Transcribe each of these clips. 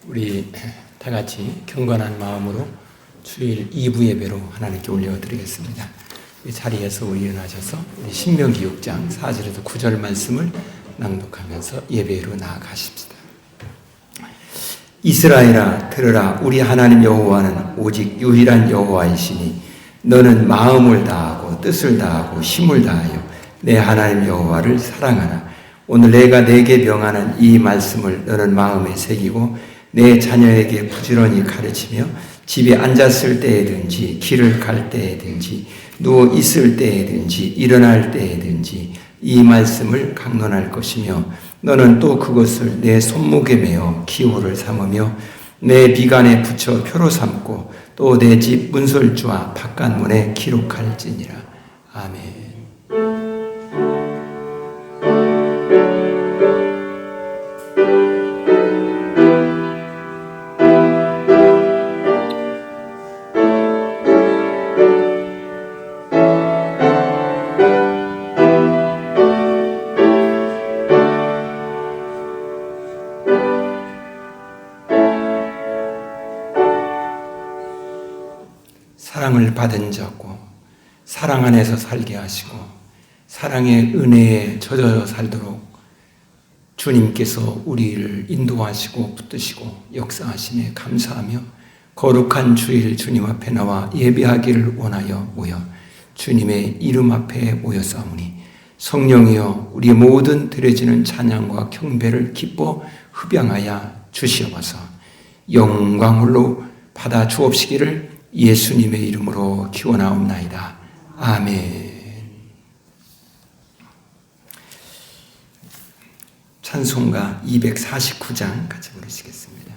우리 다 같이 경건한 마음으로 주일 2부 예배로 하나님께 올려드리겠습니다. 이 자리에서 우리 일어나셔서 우리 신명기 6장 4절에서 9절 말씀을 낭독하면서 예배로 나아가십시다. 이스라엘아 들으라. 우리 하나님 여호와는 오직 유일한 여호와이시니 너는 마음을 다하고 뜻을 다하고 힘을 다하여 내 하나님 여호와를 사랑하라. 오늘 내가 내게 명하는 이 말씀을 너는 마음에 새기고 내 자녀에게 부지런히 가르치며 집에 앉았을 때에든지 길을 갈 때에든지 누워 있을 때에든지 일어날 때에든지 이 말씀을 강론할 것이며 너는 또 그것을 내 손목에 메어 기호를 삼으며 내 비간에 붙여 표로 삼고 또 내 집 문설주와 바깥문에 기록할지니라. 아멘. 사랑을 받은 자고 사랑 안에서 살게 하시고 사랑의 은혜에 젖어 살도록 주님께서 우리를 인도하시고 붙드시고 역사하심에 감사하며 거룩한 주일 주님 앞에 나와 예배하기를 원하여 모여 주님의 이름 앞에 모였사오니 성령이여 우리의 모든 드려지는 찬양과 경배를 기뻐 흡양하여 주시옵소서. 영광으로 받아 주옵시기를 예수님의 이름으로 기원하옵나이다. 아멘. 찬송가 249장 같이 부르시겠습니다.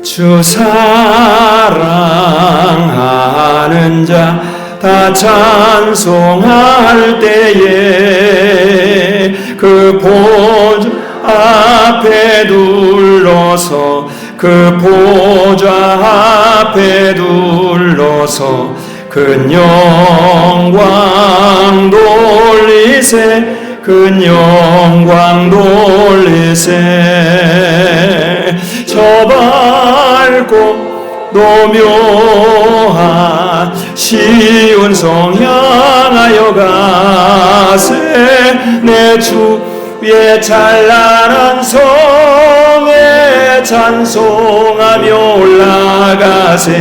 주 사랑하는 자 다 찬송할 때에 그 보좌 앞에 둘러서 그 보좌 앞에 둘러서 큰 영광 돌리세 큰 영광 돌리세 저 밝고 노묘한 시온 성 향하여 가세 내 주의 찬란한 성에 찬송하며 올라가세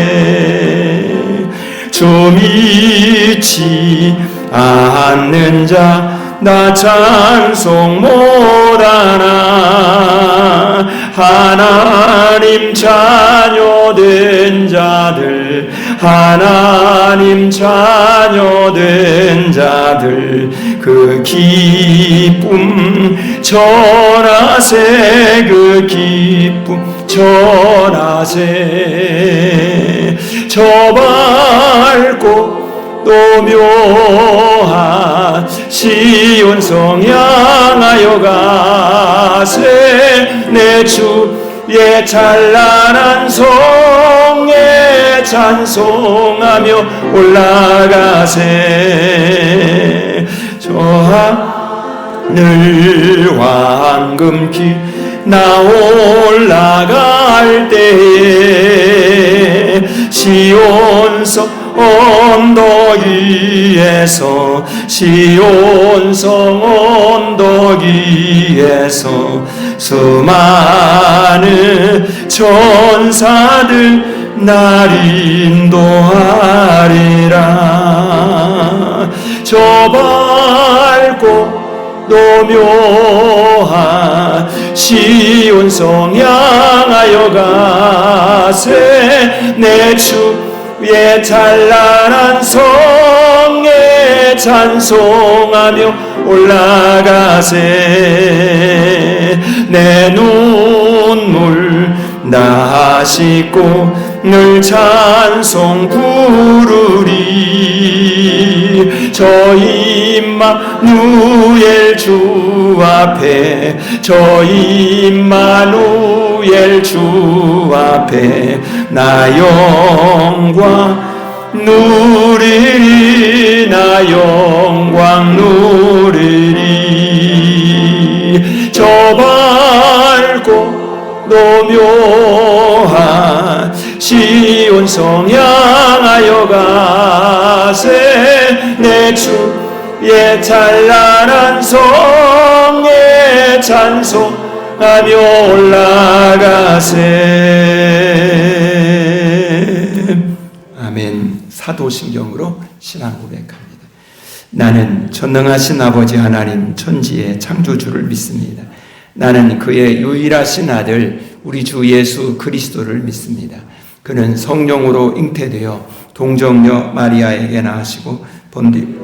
주 믿지 않는 자 나 찬송 못하나 하나님 자녀된 자들 하나님 자녀된 자들 그 기쁨 전하세 그 기쁨 전하세 저 밝고 노묘한 시온성 향하여 가세 내 주의 찬란한 성에 찬송하며 올라가세 저 하늘 황금길 나 올라갈 때에 시온성 언덕 위에서 시온성 언덕 위에서 수많은 천사들 날 인도하리라 저 밝고 노묘한 시온성 향하여 가세 내 주의 찬란한 성에 찬송하며 올라가세 내 눈물 나 씻고 늘 찬송 부르리 저 임마누엘 주 앞에 저 임마누엘 주 앞에 나 영광 누리리 나 영광 누리리 저 밝고 노묘한 시온성 향하여 가세 내 주의 찬란한 성에 찬송하며 올라가세. 아멘. 사도신경으로 신앙 고백합니다. 나는 전능하신 아버지 하나님 천지의 창조주를 믿습니다. 나는 그의 유일하신 아들 우리 주 예수 그리스도를 믿습니다. 그는 성령으로 잉태되어 동정녀 마리아에게 나시고 본디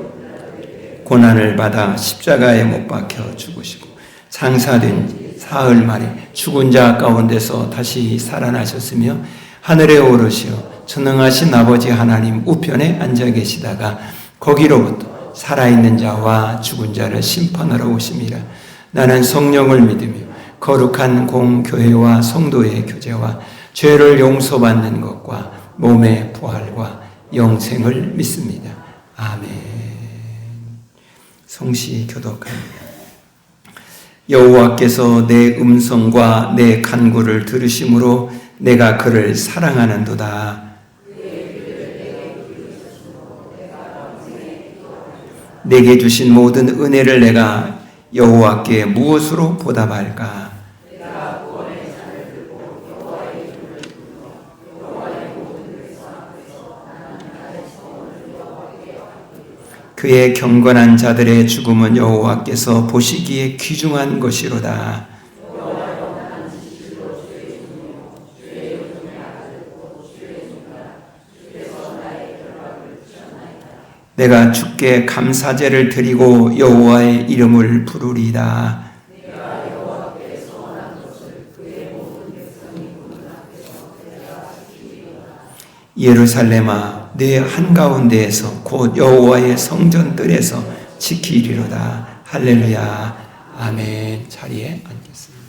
고난을 받아 십자가에 못 박혀 죽으시고 장사된 지 사흘 만에 죽은 자 가운데서 다시 살아나셨으며 하늘에 오르시어 전능하신 아버지 하나님 우편에 앉아 계시다가 거기로부터 살아있는 자와 죽은 자를 심판하러 오심이라. 나는 성령을 믿으며 거룩한 공교회와 성도의 교제와 죄를 용서받는 것과 몸의 부활과 영생을 믿습니다. 아멘. 성시 교독합니다. 여호와께서 내 음성과 내 간구를 들으심으로 내가 그를 사랑하는도다. 내게 주신 모든 은혜를 내가 여호와께 무엇으로 보답할까? 그의 경건한 자들의 죽음은 여호와께서 보시기에 귀중한 것이로다. 내가 주께 감사제를 드리고 여호와의 이름을 부르리다. 예루살렘아 내 한가운데에서 곧 여호와의 성전 뜰에서 지키리로다. 할렐루야. 아멘. 자리에 앉겠습니다.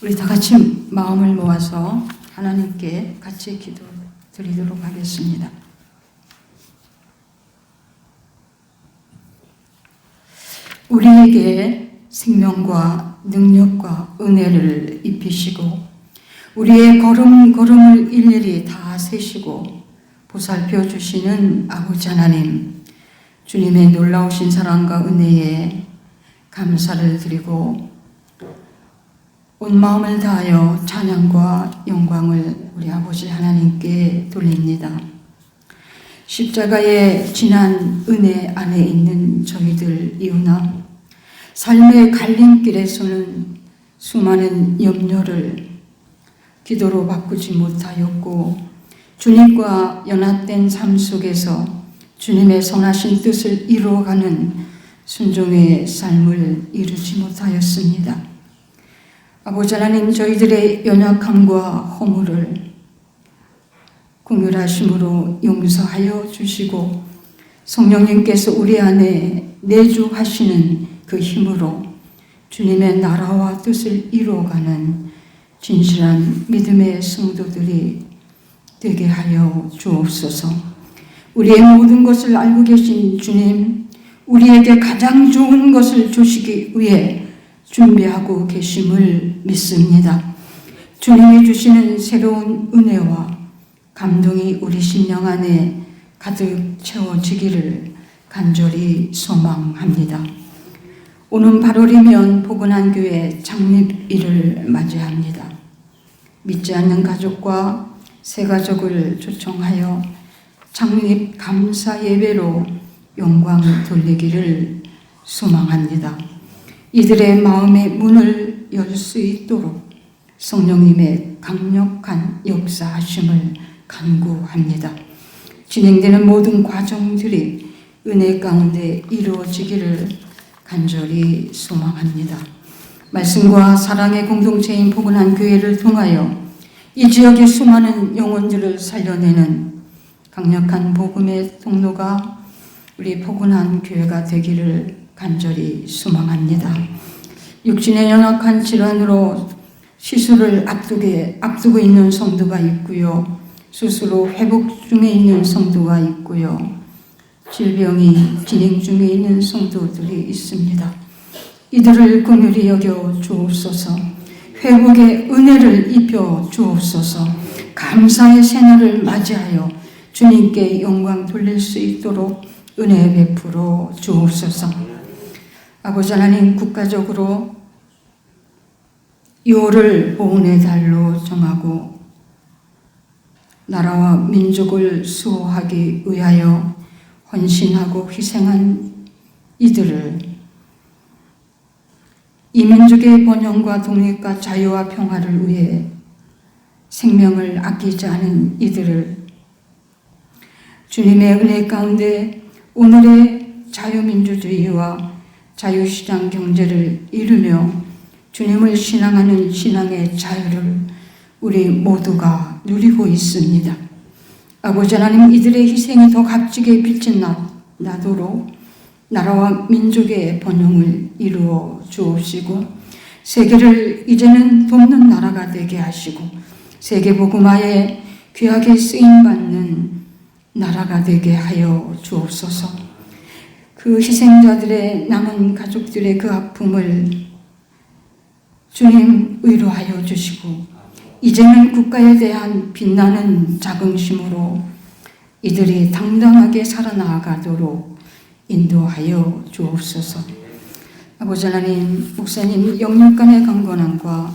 우리 다 같이 마음을 모아서 하나님께 같이 기도 드리도록 하겠습니다. 우리에게 생명과 능력과 은혜를 입히시고 우리의 걸음걸음을 일일이 다 세시고 보살펴 주시는 아버지 하나님, 주님의 놀라우신 사랑과 은혜에 감사를 드리고 온 마음을 다하여 찬양과 영광을 우리 아버지 하나님께 돌립니다. 십자가의 진한 은혜 안에 있는 저희들 이웃나 삶의 갈림길에서는 수많은 염려를 기도로 바꾸지 못하였고 주님과 연합된 삶 속에서 주님의 선하신 뜻을 이루어가는 순종의 삶을 이루지 못하였습니다. 아버지 하나님, 저희들의 연약함과 허물을 긍휼하심으로 용서하여 주시고 성령님께서 우리 안에 내주하시는 그 힘으로 주님의 나라와 뜻을 이루어가는 진실한 믿음의 성도들이 되게 하여 주옵소서. 우리의 모든 것을 알고 계신 주님, 우리에게 가장 좋은 것을 주시기 위해 준비하고 계심을 믿습니다. 주님이 주시는 새로운 은혜와 감동이 우리 심령 안에 가득 채워지기를 간절히 소망합니다. 오는 8월이면 포근한 교회 창립일을 맞이합니다. 믿지 않는 가족과 새 가족을 초청하여 창립 감사 예배로 영광 돌리기를 소망합니다. 이들의 마음의 문을 열 수 있도록 성령님의 강력한 역사하심을 간구합니다. 진행되는 모든 과정들이 은혜 가운데 이루어지기를 간절히 소망합니다. 말씀과 사랑의 공동체인 포근한 교회를 통하여 이 지역의 수많은 영혼들을 살려내는 강력한 복음의 통로가 우리 포근한 교회가 되기를 간절히 소망합니다. 육신의 연약한 질환으로 시술을 앞두고 있는 성도가 있고요. 스스로 회복 중에 있는 성도가 있고요. 질병이 진행 중에 있는 성도들이 있습니다. 이들을 긍휼히 여겨 주옵소서. 회복의 은혜를 입혀 주옵소서. 감사의 새날을 맞이하여 주님께 영광 돌릴 수 있도록 은혜 베풀어 주옵소서. 아버지 하나님, 국가적으로 6월을 보훈의 달로 정하고 나라와 민족을 수호하기 위하여 헌신하고 희생한 이들을, 이 민족의 번영과 독립과 자유와 평화를 위해 생명을 아끼지 않은 이들을 주님의 은혜 가운데 오늘의 자유민주주의와 자유시장 경제를 이루며 주님을 신앙하는 신앙의 자유를 우리 모두가 누리고 있습니다. 아버지 하나님, 이들의 희생이 더 값지게 빛이 나도록 나라와 민족의 번영을 이루어 주옵시고, 세계를 이제는 돕는 나라가 되게 하시고 세계복음화에 귀하게 쓰임받는 나라가 되게 하여 주옵소서. 그 희생자들의 남은 가족들의 그 아픔을 주님 위로하여 주시고, 이제는 국가에 대한 빛나는 자긍심으로 이들이 당당하게 살아나가도록 인도하여 주옵소서. 아버지 하나님, 목사님 영육간의 강건함과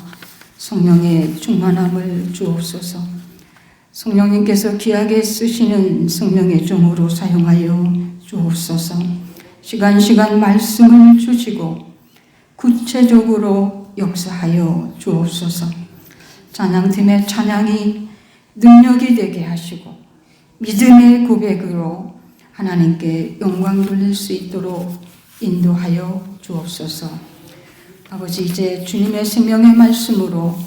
성령의 충만함을 주옵소서. 성령님께서 귀하게 쓰시는 성령의 종으로 사용하여 주옵소서. 시간 말씀을 주시고 구체적으로 역사하여 주옵소서. 찬양팀의 찬양이 능력이 되게 하시고 믿음의 고백으로 하나님께 영광 돌릴 수 있도록 인도하여 주옵소서. 아버지, 이제 주님의 생명의 말씀으로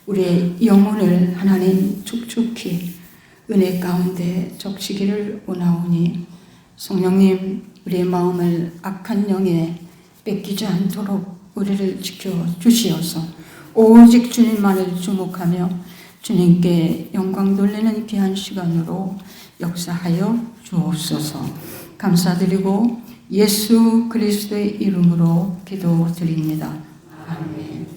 우리의 영혼을 하나님 축축히 은혜 가운데 적시기를 원하오니, 성령님, 우리의 마음을 악한 영에 뺏기지 않도록 우리를 지켜주시어서 오직 주님만을 주목하며 주님께 영광 돌리는 귀한 시간으로 역사하여 주옵소서. 감사드리고 예수 그리스도의 이름으로 기도드립니다. 아멘.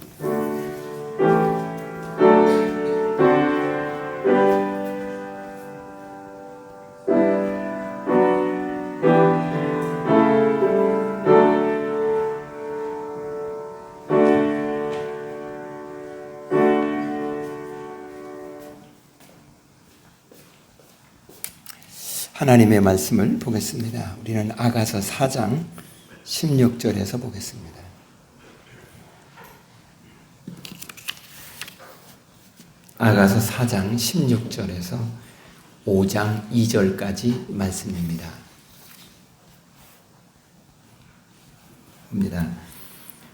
하나님의 말씀을 보겠습니다. 우리는 아가서 4장 16절에서 보겠습니다. 아가서 4장 16절에서 5장 2절까지 말씀입니다. 봅니다.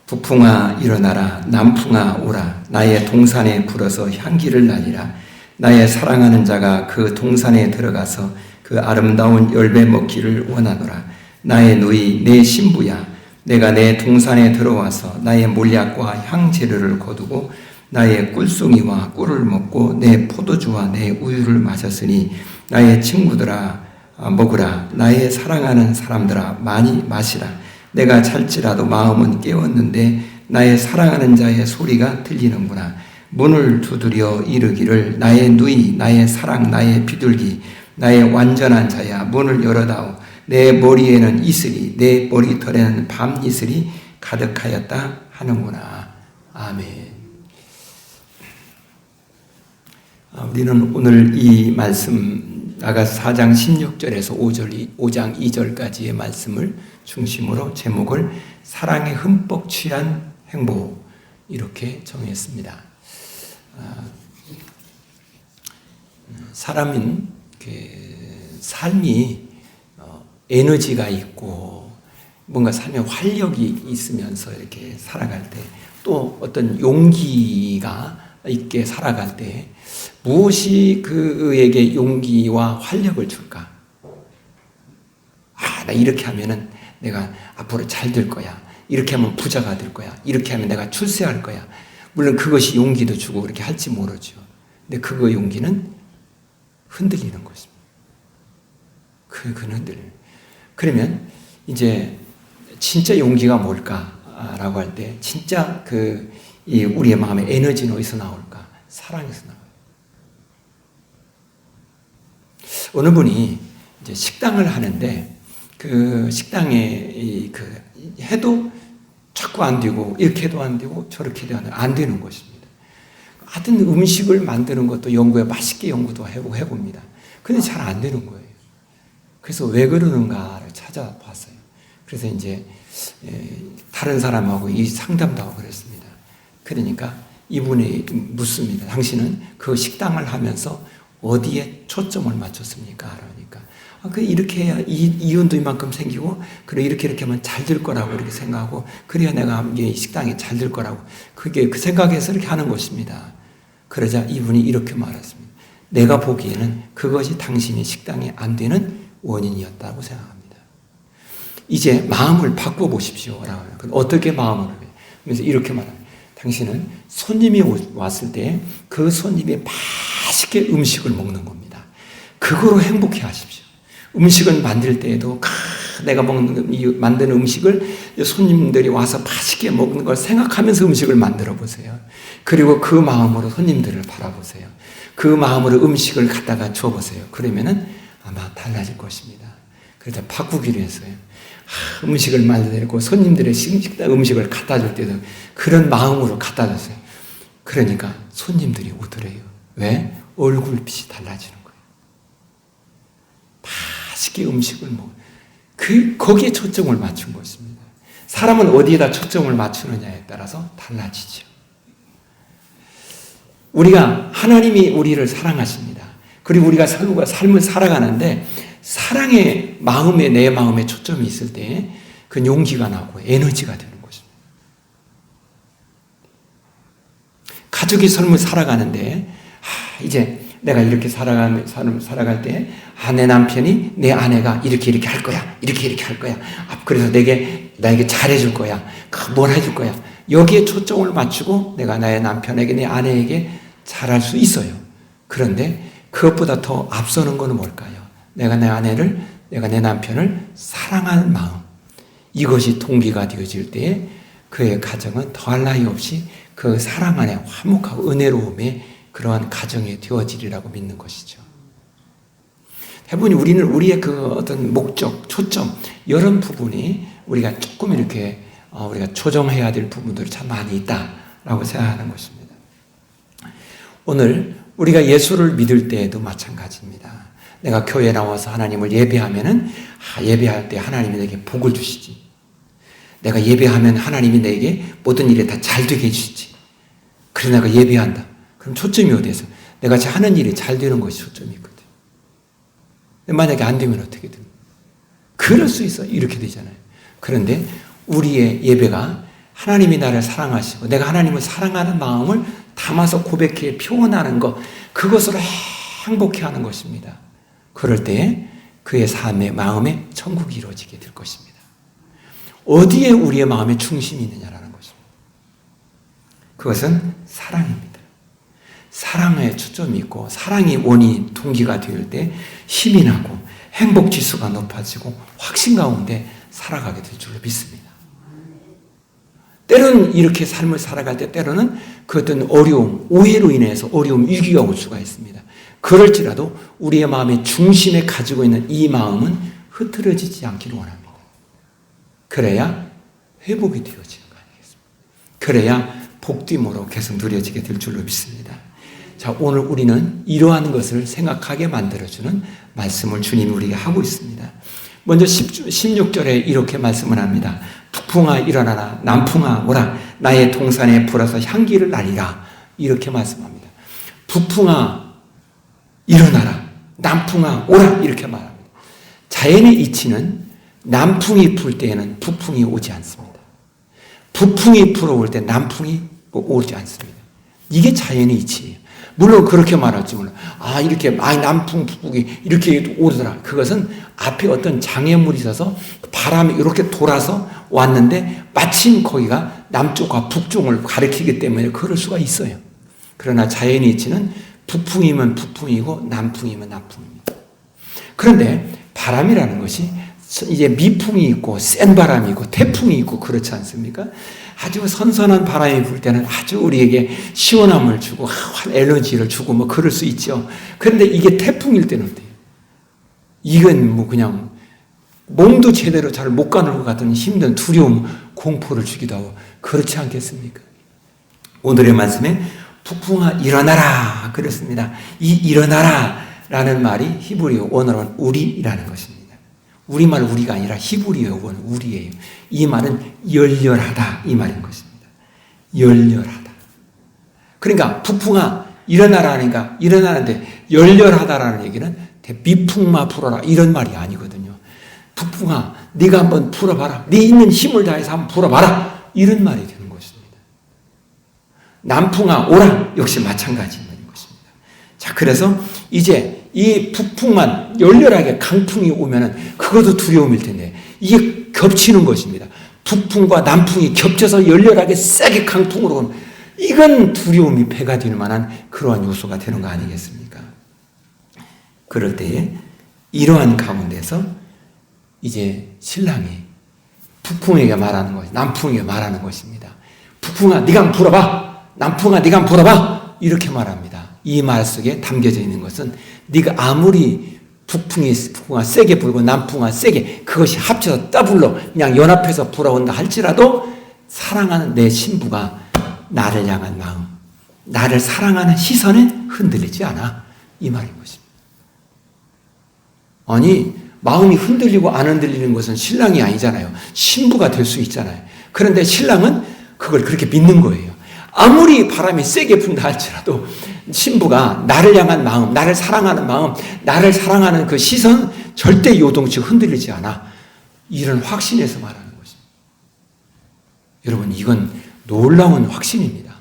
북풍아 일어나라, 남풍아 오라. 나의 동산에 불어서 향기를 날리라. 나의 사랑하는 자가 그 동산에 들어가서 그 아름다운 열매 먹기를 원하노라. 나의 누이 내 신부야, 내가 내 동산에 들어와서 나의 몰약과 향재료를 거두고 나의 꿀송이와 꿀을 먹고 내 포도주와 내 우유를 마셨으니 나의 친구들아 먹으라. 나의 사랑하는 사람들아 많이 마시라. 내가 잘지라도 마음은 깨웠는데 나의 사랑하는 자의 소리가 들리는구나. 문을 두드려 이르기를 나의 누이, 나의 사랑, 나의 비둘기, 나의 완전한 자야, 문을 열어다오. 내 머리에는 이슬이, 내 머리털에는 밤 이슬이 가득하였다 하는구나. 아멘. 우리는 오늘 이 말씀 아가서 4장 16절에서 5장 2절까지의 말씀을 중심으로 제목을 사랑에 흠뻑 취한 행복 이렇게 정했습니다. 삶이 에너지가 있고 뭔가 삶에 활력이 있으면서 이렇게 살아갈 때, 또 어떤 용기가 있게 살아갈 때 무엇이 그에게 용기와 활력을 줄까? 나 이렇게 하면은 내가 앞으로 잘 될 거야. 이렇게 하면 부자가 될 거야. 이렇게 하면 내가 출세할 거야. 물론 그것이 용기도 주고 그렇게 할지 모르죠. 근데 그 용기는 흔들리는 것입니다. 그는 흔들리는. 그러면 이제 진짜 용기가 뭘까라고 할 때, 진짜 우리의 마음의 에너지는 어디서 나올까? 사랑에서 나와요. 어느 분이 이제 식당을 하는데, 그 식당에 해도 자꾸 안 되고, 이렇게 해도 안 되고, 저렇게 해도 안 되는 것입니다. 하여튼 음식을 만드는 것도 맛있게 연구도 해봅니다. 근데 잘 안 되는 거예요. 그래서 왜 그러는가를 찾아봤어요. 그래서 이제 다른 사람하고 이 상담도 하고 그랬습니다. 그러니까 이분이 묻습니다. 당신은 그 식당을 하면서 어디에 초점을 맞췄습니까? 그러니까 이렇게 해야 이윤도 이만큼 생기고, 그래 이렇게 하면 잘 될 거라고 이렇게 생각하고, 그래야 내가 이 식당이 잘 될 거라고, 그게 그 생각에서 이렇게 하는 것입니다. 그러자 이분이 이렇게 말했습니다. 내가 보기에는 그것이 당신이 식당이 안 되는 원인이었다고 생각합니다. 이제 마음을 바꿔보십시오. 어떻게 마음을 해요? 그래서 이렇게 말합니다. 당신은 손님이 왔을 때 그 손님이 맛있게 음식을 먹는 겁니다. 그거로 행복해 하십시오. 음식을 만들 때에도 내가 만드는 음식을 손님들이 와서 맛있게 먹는 걸 생각하면서 음식을 만들어 보세요. 그리고 그 마음으로 손님들을 바라보세요. 그 마음으로 음식을 갖다가 줘보세요. 그러면은 아마 달라질 것입니다. 그래서 바꾸기로 했어요. 음식을 만들고 손님들의 식당 음식을 갖다 줄 때도 그런 마음으로 갖다 줬어요. 그러니까 손님들이 오더래요. 왜? 얼굴빛이 달라지는 거예요. 맛있게 음식을 거기에 초점을 맞춘 것입니다. 사람은 어디에다 초점을 맞추느냐에 따라서 달라지죠. 하나님이 우리를 사랑하십니다. 그리고 우리가 삶을 살아가는데, 사랑의 마음에, 내 마음에 초점이 있을 때 그 용기가 나고 에너지가 되는 것입니다. 가족이 삶을 살아가는데, 이제 내가 이렇게 살아갈 때, 내 남편이, 내 아내가 이렇게 할 거야. 이렇게 할 거야. 그래서 나에게 잘해줄 거야. 뭘 해줄 거야. 여기에 초점을 맞추고 내가 나의 남편에게, 내 아내에게 잘할 수 있어요. 그런데 그것보다 더 앞서는 것은 뭘까요? 내가 내 아내를, 내가 내 남편을 사랑하는 마음. 이것이 동기가 되어질 때에 그의 가정은 더할 나위 없이 그 사랑 안에 화목하고 은혜로움의 그러한 가정이 되어지리라고 믿는 것이죠. 대부분 우리는 우리의 그 어떤 목적, 초점, 이런 부분이 우리가 조금 이렇게 우리가 조정해야 될 부분들이 참 많이 있다라고 생각하는 것입니다. 오늘 우리가 예수를 믿을 때에도 마찬가지입니다. 내가 교회에 나와서 하나님을 예배하면은 예배할 때 하나님이 내게 복을 주시지. 내가 예배하면 하나님이 내게 모든 일에 다 잘 되게 해주시지. 그래서 내가 예배한다. 그럼 초점이 어디에서? 내가 하는 일이 잘 되는 것이 초점이 있거든. 만약에 안 되면 어떻게 됩니까? 그럴 수 있어. 이렇게 되잖아요. 그런데 우리의 예배가 하나님이 나를 사랑하시고 내가 하나님을 사랑하는 마음을 담아서 고백해 표현하는 것, 그것으로 행복해하는 것입니다. 그럴 때 그의 삶의 마음에 천국이 이루어지게 될 것입니다. 어디에 우리의 마음의 중심이 있느냐라는 것입니다. 그것은 사랑입니다. 사랑에 초점이 있고 사랑이 원인, 동기가 될 때 힘이 나고 행복지수가 높아지고 확신 가운데 살아가게 될 줄로 믿습니다. 때로는 이렇게 삶을 살아갈 때 때로는 그 어떤 어려움, 오해로 인해서 어려움, 위기가 올 수가 있습니다. 그럴지라도 우리의 마음의 중심에 가지고 있는 이 마음은 흐트러지지 않기를 원합니다. 그래야 회복이 되어지는 거 아니겠습니까? 그래야 복됨으로 계속 누려지게 될 줄로 믿습니다. 자, 오늘 우리는 이러한 것을 생각하게 만들어주는 말씀을 주님이 우리에게 하고 있습니다. 먼저 16절에 이렇게 말씀을 합니다. 북풍아 일어나라, 남풍아 오라, 나의 동산에 불어서 향기를 나리라. 이렇게 말씀합니다. 북풍아 일어나라, 남풍아 오라. 이렇게 말합니다. 자연의 이치는 남풍이 불 때에는 북풍이 오지 않습니다. 북풍이 불어올 때 남풍이 오지 않습니다. 이게 자연의 이치예요. 물론 그렇게 말할지 몰라. 이렇게 남풍 북풍이 이렇게 오르더라. 그것은 앞에 어떤 장애물이 있어서 바람이 이렇게 돌아서 왔는데 마침 거기가 남쪽과 북쪽을 가리키기 때문에 그럴 수가 있어요. 그러나 자연의 이치는 북풍이면 북풍이고 남풍이면 남풍입니다. 그런데 바람이라는 것이 이제 미풍이 있고 센 바람이 있고 태풍이 있고 그렇지 않습니까? 아주 선선한 바람이 불 때는 아주 우리에게 시원함을 주고 에너지를 주고 뭐 그럴 수 있죠. 그런데 이게 태풍일 때는 어때요? 이건 뭐 그냥 몸도 제대로 잘 못 가는 것 같은 힘든 두려움, 공포를 주기도 하고 그렇지 않겠습니까? 오늘의 말씀에 북풍아 일어나라 그랬습니다. 이 일어나라라는 말이 히브리어 원어로는 우리라는 것입니다. 우리말 우리가 아니라 히브리어 원어 우리예요. 이 말은 열렬하다 이 말인 것입니다. 열렬하다. 그러니까 북풍아 일어나라 하니까 일어나는데 열렬하다라는 얘기는 미풍마 불어라 이런 말이 아니거든요. 북풍아 네가 한번 불어봐라. 네 있는 힘을 다해서 한번 불어봐라. 이런 말이 되는 것입니다. 남풍아 오라 역시 마찬가지 말인 것입니다. 자, 그래서 이제 이 북풍만 열렬하게 강풍이 오면은 그것도 두려움일 텐데 이게 겹치는 것입니다. 북풍과 남풍이 겹쳐서 열렬하게 세게 강풍으로 오면 이건 두려움이 배가 될 만한 그러한 요소가 되는 거 아니겠습니까? 그럴 때에 이러한 가운데서 이제 신랑이 북풍에게 말하는 것이 남풍에게 말하는 것입니다. 북풍아 네가 한번 불어봐. 남풍아 네가 한번 불어봐. 이렇게 말합니다. 이 말 속에 담겨져 있는 것은 네가 아무리 북풍아 세게 불고 남풍아 세게 그것이 합쳐서 더블로 그냥 연합해서 불어온다 할지라도 사랑하는 내 신부가 나를 향한 마음, 나를 사랑하는 시선에 흔들리지 않아. 이 말인 것입니다. 아니 마음이 흔들리고 안 흔들리는 것은 신랑이 아니잖아요. 신부가 될 수 있잖아요. 그런데 신랑은 그걸 그렇게 믿는 거예요. 아무리 바람이 세게 분다 할지라도 신부가 나를 향한 마음, 나를 사랑하는 마음, 나를 사랑하는 그 시선 절대 요동치 흔들리지 않아. 이런 확신에서 말하는 것입니다. 여러분 이건 놀라운 확신입니다.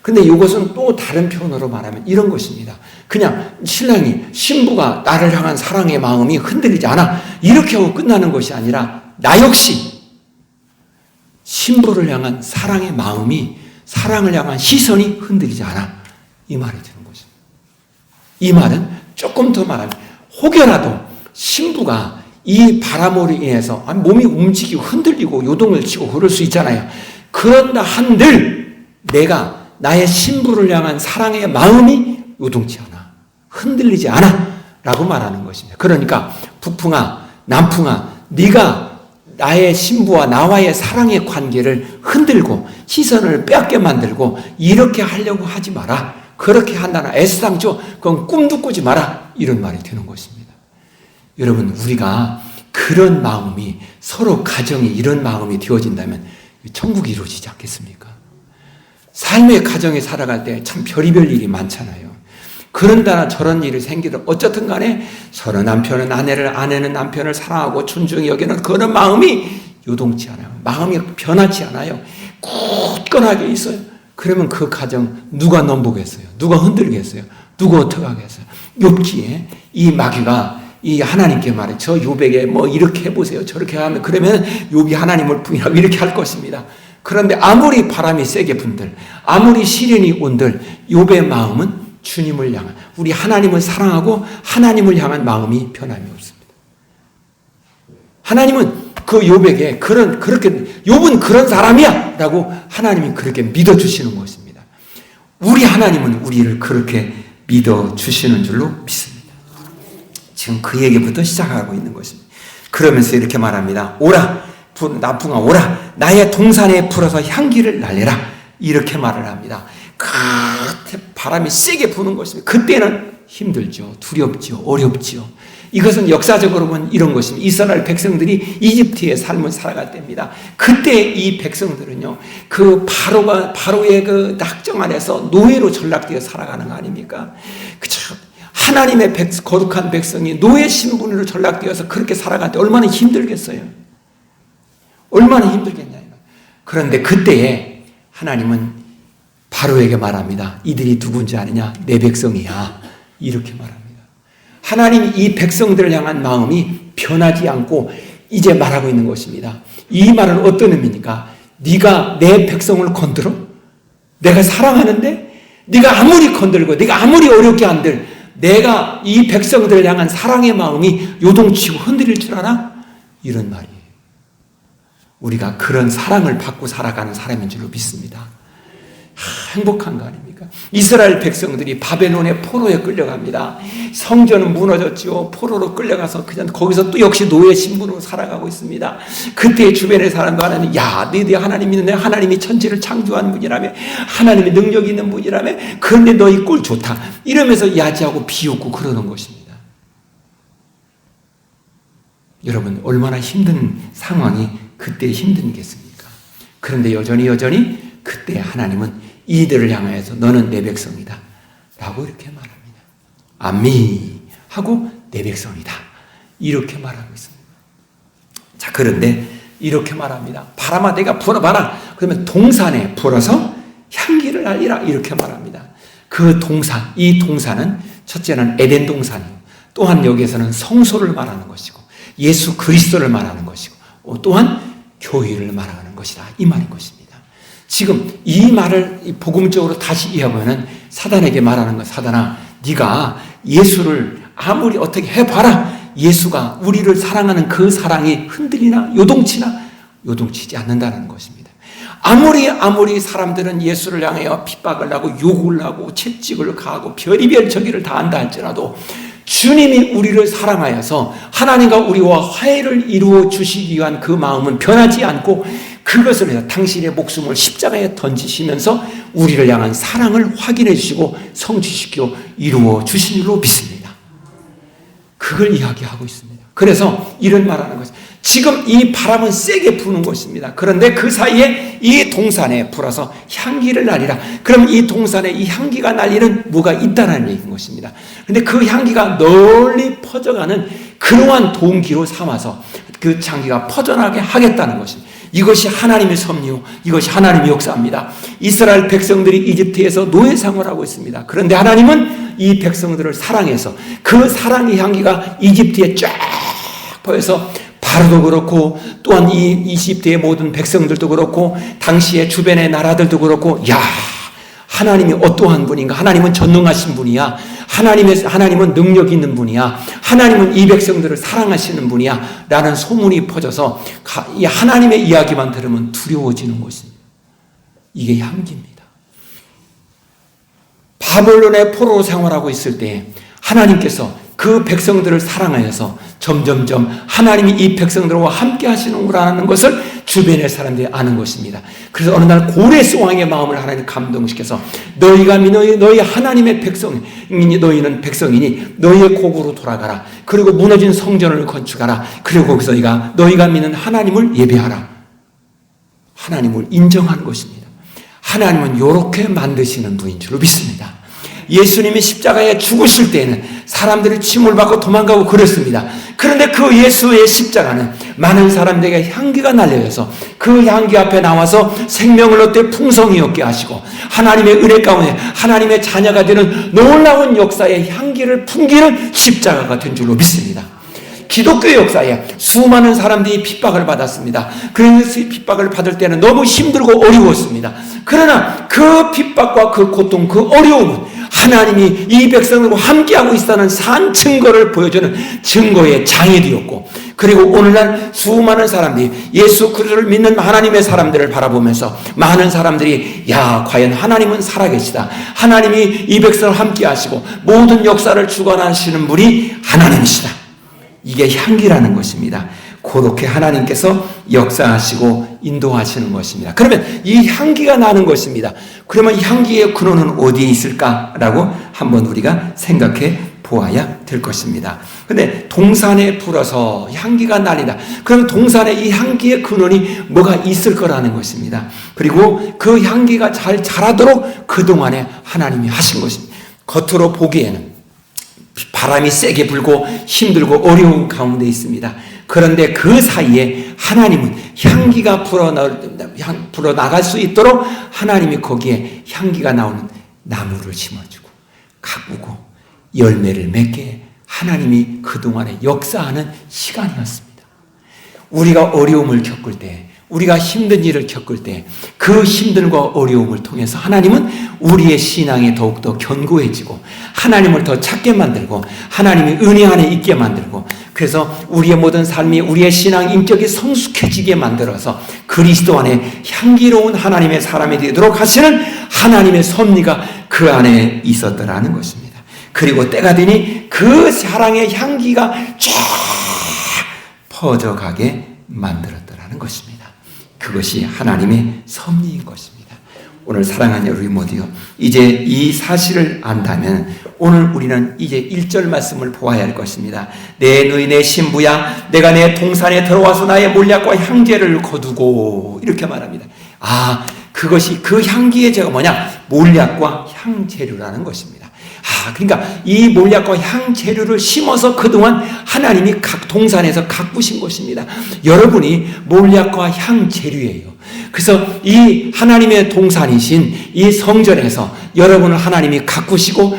근데 이것은 또 다른 표현으로 말하면 이런 것입니다. 그냥 신부가 나를 향한 사랑의 마음이 흔들리지 않아. 이렇게 하고 끝나는 것이 아니라 나 역시 신부를 향한 사랑의 마음이 사랑을 향한 시선이 흔들리지 않아. 이 말이 되는 것입니다. 이 말은 조금 더 말하면 혹여라도 신부가 이 바람으로 인해서 몸이 움직이고 흔들리고 요동을 치고 그럴 수 있잖아요. 그런다 한들 내가 나의 신부를 향한 사랑의 마음이 요동치 않아. 흔들리지 않아. 라고 말하는 것입니다. 그러니까 북풍아 남풍아 네가 나의 신부와 나와의 사랑의 관계를 흔들고 시선을 빼앗게 만들고 이렇게 하려고 하지 마라. 그렇게 한다나 애쓰당초 그건 꿈도 꾸지 마라. 이런 말이 되는 것입니다. 여러분 우리가 그런 마음이 서로 가정에 이런 마음이 되어진다면 천국이 이루어지지 않겠습니까? 삶의 가정에 살아갈 때 참 별의별 일이 많잖아요. 그런다나 저런 일이 생기든 어쨌든 간에 서로 남편은 아내를 아내는 남편을 사랑하고 존중히 여기는 그런 마음이 요동치 않아요. 마음이 변하지 않아요. 굳건하게 있어요. 그러면 그 가정 누가 넘보겠어요? 누가 흔들겠어요? 누가 어떻게 하겠어요? 욥기에 이 마귀가 이 하나님께 말해 저 욥에게 뭐 이렇게 해보세요. 저렇게 하면 그러면 욥이 하나님을 부인하고 이렇게 할 것입니다. 그런데 아무리 바람이 세게 분들 아무리 시련이 온들 욥의 마음은 주님을 향한 우리 하나님을 사랑하고 하나님을 향한 마음이 변함이 없습니다. 하나님은 그 욥에게 그렇게 욥은 그런 사람이야 라고 하나님이 그렇게 믿어주시는 것입니다. 우리 하나님은 우리를 그렇게 믿어주시는 줄로 믿습니다. 지금 그 얘기부터 시작하고 있는 것입니다. 그러면서 이렇게 말합니다. 오라 남풍아 오라 나의 동산에 불어서 향기를 날려라 이렇게 말을 합니다. 바람이 세게 부는 것입니다. 그때는 힘들죠. 두렵죠. 어렵죠. 이것은 역사적으로 보면 이런 것입니다. 이스라엘 백성들이 이집트의 삶을 살아갈 때입니다. 그때 이 백성들은요, 그 바로의 그 낙정 안에서 노예로 전락되어 살아가는 거 아닙니까? 그쵸. 하나님의 거룩한 백성이 노예 신분으로 전락되어서 그렇게 살아갈 때 얼마나 힘들겠어요. 얼마나 힘들겠냐. 그런데 그때에 하나님은 바로에게 말합니다. 이들이 누군지 아느냐? 내 백성이야. 이렇게 말합니다. 하나님이 이 백성들을 향한 마음이 변하지 않고 이제 말하고 있는 것입니다. 이 말은 어떤 의미입니까? 네가 내 백성을 건드려? 내가 사랑하는데 네가 아무리 건들고 네가 아무리 어렵게 한들 내가 이 백성들을 향한 사랑의 마음이 요동치고 흔들릴 줄 알아? 이런 말이에요. 우리가 그런 사랑을 받고 살아가는 사람인 줄로 믿습니다. 행복한 거 아닙니까? 이스라엘 백성들이 바벨론의 포로에 끌려갑니다. 성전은 무너졌지요. 포로로 끌려가서 그냥 거기서 또 역시 노예 신분으로 살아가고 있습니다. 그때 주변의 사람도 하나님, 야, 너희 하나님 믿는데 하나님이 천지를 창조한 분이라며, 하나님이 능력 있는 분이라며, 그런데 너희 꼴 좋다 이러면서 야지하고 비웃고 그러는 것입니다. 여러분, 얼마나 힘든 상황이 그때 힘든겠습니까? 그런데 여전히 그때 하나님은 이들을 향하여서 너는 내 백성이다 라고 이렇게 말합니다. 아미 하고 내 백성이다 이렇게 말하고 있습니다. 자, 그런데 이렇게 말합니다. 바람아 내가 불어봐라. 그러면 동산에 불어서 향기를 날리라 이렇게 말합니다. 그 동산, 이 동산은 첫째는 에덴 동산이고 또한 여기에서는 성소를 말하는 것이고 예수 그리스도를 말하는 것이고 또한 교회를 말하는 것이다 이 말인 것입니다. 지금 이 말을 복음적으로 다시 이해하면 사단에게 말하는 것, 사단아 네가 예수를 아무리 어떻게 해봐라. 예수가 우리를 사랑하는 그 사랑이 흔들리나 요동치나 요동치지 않는다는 것입니다. 아무리 사람들은 예수를 향하여 핍박을 하고 욕을 하고 채찍을 가하고 별의별 저기를 다 한다 할지라도 주님이 우리를 사랑하여서 하나님과 우리와 화해를 이루어 주시기 위한 그 마음은 변하지 않고 그것을 해서 당신의 목숨을 십자가에 던지시면서 우리를 향한 사랑을 확인해 주시고 성취시켜 이루어 주신 줄로 믿습니다. 그걸 이야기하고 있습니다. 그래서 이런 말하는 것입니다. 지금 이 바람은 세게 부는 것입니다. 그런데 그 사이에 이 동산에 불어서 향기를 날리라. 그럼 이 동산에 이 향기가 날리는 뭐가 있다는 얘기인 것입니다. 그런데 그 향기가 널리 퍼져가는 그러한 동기로 삼아서 그 향기가 퍼져나게 하겠다는 것입니다. 이것이 하나님의 섭리요, 이것이 하나님의 역사입니다. 이스라엘 백성들이 이집트에서 노예 생활을 하고 있습니다. 그런데 하나님은 이 백성들을 사랑해서 그 사랑의 향기가 이집트에 쫙 퍼져서 바로도 그렇고 또한 이 이집트의 모든 백성들도 그렇고 당시의 주변의 나라들도 그렇고 야, 하나님이 어떠한 분인가? 하나님은 전능하신 분이야. 하나님은 능력 있는 분이야. 하나님은 이 백성들을 사랑하시는 분이야. 라는 소문이 퍼져서 이 하나님의 이야기만 들으면 두려워지는 것입니다. 이게 향기입니다. 바벨론의 포로로 생활하고 있을 때 하나님께서 그 백성들을 사랑하여서 점점점 하나님이 이 백성들과 함께 하시는구나라는 것을 주변의 사람들이 아는 것입니다. 그래서 어느 날 고레스 왕의 마음을 하나님 감동시켜서 너희가 너희 하나님의 백성이니 너희는 백성이니 너희의 곡으로 돌아가라. 그리고 무너진 성전을 건축하라. 그리고 거기서 너희가 믿는 하나님을 예배하라. 하나님을 인정하는 것입니다. 하나님은 이렇게 만드시는 분인 줄로 믿습니다. 예수님이 십자가에 죽으실 때에는 사람들이 침을 받고 도망가고 그랬습니다. 그런데 그 예수의 십자가는 많은 사람들에게 향기가 날려져서 그 향기 앞에 나와서 생명을 얻되 풍성히 얻게 하시고 하나님의 은혜 가운데 하나님의 자녀가 되는 놀라운 역사의 향기를 풍기는 십자가가 된 줄로 믿습니다. 기독교 역사에 수많은 사람들이 핍박을 받았습니다. 그래서 핍박을 받을 때는 너무 힘들고 어려웠습니다. 그러나 그 핍박과 그 고통, 그 어려움은 하나님이 이 백성들과 함께하고 있다는 산 증거를 보여주는 증거의 장이 되었고, 그리고 오늘날 수많은 사람들이 예수 그리스도를 믿는 하나님의 사람들을 바라보면서 많은 사람들이 야, 과연 하나님은 살아계시다. 하나님이 이 백성을 함께하시고 모든 역사를 주관하시는 분이 하나님이시다. 이게 향기라는 것입니다. 그렇게 하나님께서 역사하시고 인도하시는 것입니다. 그러면 이 향기가 나는 것입니다. 그러면 이 향기의 근원은 어디에 있을까라고 한번 우리가 생각해 보아야 될 것입니다. 근데 동산에 불어서 향기가 날리다. 그럼 동산에 이 향기의 근원이 뭐가 있을 거라는 것입니다. 그리고 그 향기가 잘 자라도록 그동안에 하나님이 하신 것입니다. 겉으로 보기에는 바람이 세게 불고 힘들고 어려운 가운데 있습니다. 그런데 그 사이에 하나님은 향기가 불어나갈 수 있도록 하나님이 거기에 향기가 나오는 나무를 심어주고 가꾸고 열매를 맺게 하나님이 그동안에 역사하는 시간이었습니다. 우리가 어려움을 겪을 때, 우리가 힘든 일을 겪을 때 그 힘듦과 어려움을 통해서 하나님은 우리의 신앙이 더욱더 견고해지고 하나님을 더 찾게 만들고 하나님이 은혜 안에 있게 만들고 그래서 우리의 모든 삶이 우리의 신앙 인격이 성숙해지게 만들어서 그리스도 안에 향기로운 하나님의 사람이 되도록 하시는 하나님의 섭리가 그 안에 있었더라는 것입니다. 그리고 때가 되니 그 사랑의 향기가 쫙 퍼져가게 만들었더라는 것입니다. 그것이 하나님의 섭리인 것입니다. 오늘 사랑하는 우리 모두요, 이제 이 사실을 안다면 오늘 우리는 이제 1절 말씀을 보아야 할 것입니다. 내 너희 내 신부야, 내가 내 동산에 들어와서 나의 몰약과 향제를 거두고, 이렇게 말합니다. 그것이 그 향기의 제가 뭐냐? 몰약과 향재료라는 것입니다. 그러니까 이 몰약과 향재료를 심어서 그동안 하나님이 각 동산에서 가꾸신 것입니다. 여러분이 몰약과 향재료예요. 그래서 이 하나님의 동산이신 이 성전에서 여러분을 하나님이 가꾸어서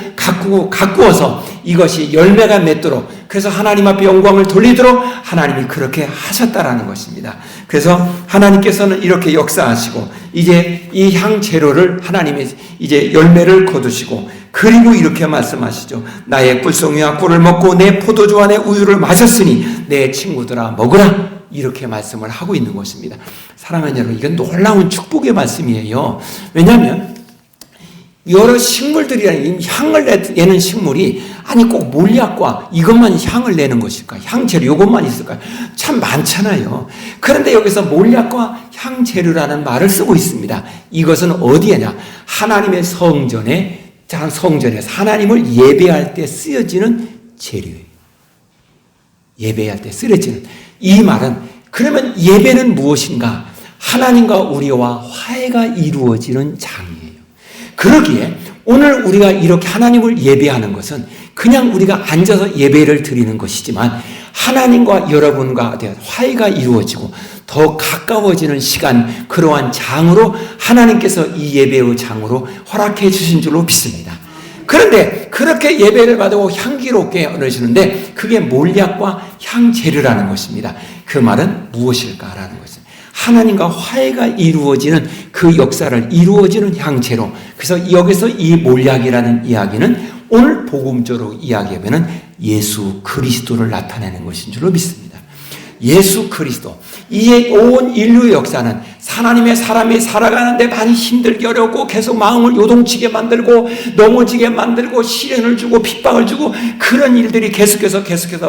이것이 열매가 맺도록, 그래서 하나님 앞에 영광을 돌리도록 하나님이 그렇게 하셨다라는 것입니다. 그래서 하나님께서는 이렇게 역사하시고 이제 이 향재료를 하나님이 이제 열매를 거두시고, 그리고 이렇게 말씀하시죠. 나의 꿀송이와 꿀을 먹고 내 포도주 안에 우유를 마셨으니 내 친구들아 먹으라, 이렇게 말씀을 하고 있는 것입니다. 사랑하는 여러분, 이건 놀라운 축복의 말씀이에요. 왜냐하면 여러 식물들이라는 향을 내는 식물이 꼭 몰약과 이것만 향을 내는 것일까? 향재료 이것만 있을까요? 참 많잖아요. 그런데 여기서 몰약과 향재료라는 말을 쓰고 있습니다. 이것은 어디에냐? 하나님의 성전에서 하나님을 예배할 때 쓰여지는 재료예요. 예배할 때 쓰여지는 이 말은, 그러면 예배는 무엇인가? 하나님과 우리와 화해가 이루어지는 장이에요. 그러기에 오늘 우리가 이렇게 하나님을 예배하는 것은 그냥 우리가 앉아서 예배를 드리는 것이지만 하나님과 여러분과 화해가 이루어지고 더 가까워지는 시간, 그러한 장으로 하나님께서 이 예배의 장으로 허락해 주신 줄로 믿습니다. 그런데 그렇게 예배를 받고 향기롭게 얻으시는데 그게 몰약과 향재료라는 것입니다. 그 말은 무엇일까라는 것입니다. 하나님과 화해가 이루어지는 그 역사를 이루어지는 향재료. 그래서 여기서 이 몰약이라는 이야기는 오늘 복음적으로 이야기하면 예수 그리스도를 나타내는 것인 줄로 믿습니다. 예수 그리스도. 이 온 인류의 역사는 하나님의 사람이 살아가는데 많이 힘들게 어렵고 계속 마음을 요동치게 만들고 넘어지게 만들고 시련을 주고 핍박을 주고 그런 일들이 계속해서